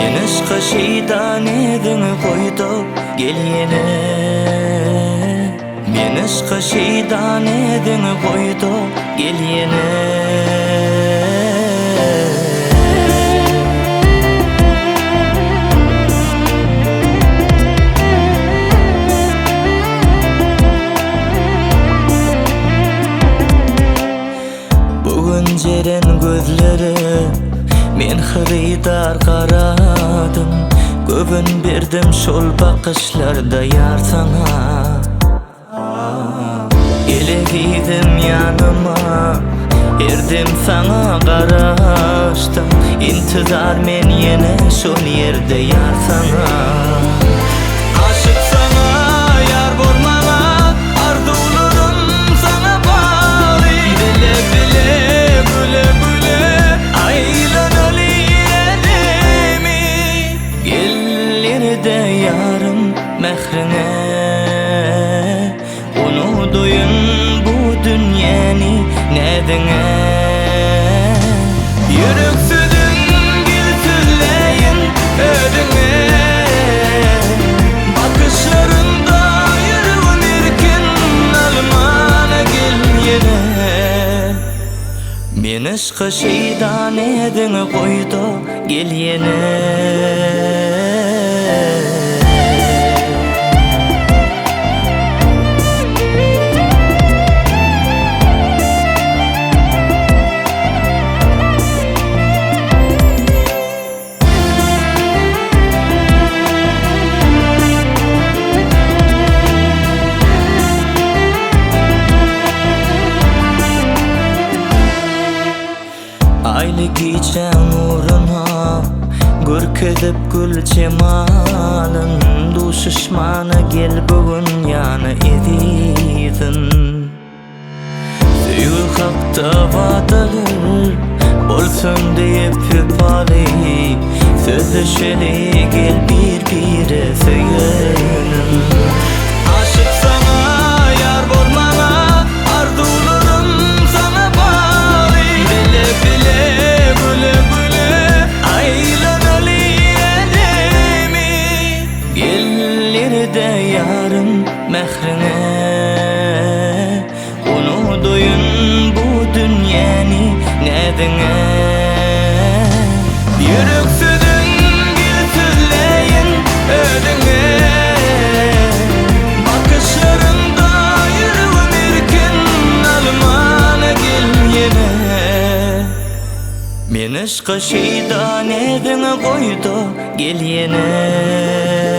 Men aşka şeytan edin koydu geliyene. Men aşka şeytan edin koydu geliyene. Bugün jeren gözleri men hıydar karadım. Köpün berdim şol bakışlarda yar sana. Elegidim yanıma, erdim sana karaştım. İntizar men yine şol yerde yar sana. Aşık sana yar bolmana, arzularım sana bağlı. Bile bile güle güle aylanali elimi. Gelir de yarım mehrine, unuduyun bu dünyani nedine. Yüreksüdün gilsizleyin ödüne. Bakışlarında yürüvün erkin almana gel yine. Men aşka şeytan edin koydu gel yine. Aylı giyeceğim uğruna gürk edip gül cemalın. Du şişmana gel bugün yana edidin. Süyü hakta vadalı bolsun deyip hüpali. Sözleşeli gel birbire söylenin. Aşık sana yar bolmana, arzularım sana bağlı. Bile bile güle güle aylanali elimi. Gelir de yarım mehrine, unuduyun bu dünyani nedine. Yüreksüdün gilsizleyin ödüne. Bakışlarında yürüvün erkin almana gel yine. Men aşka şeytan edin koydu gel yine.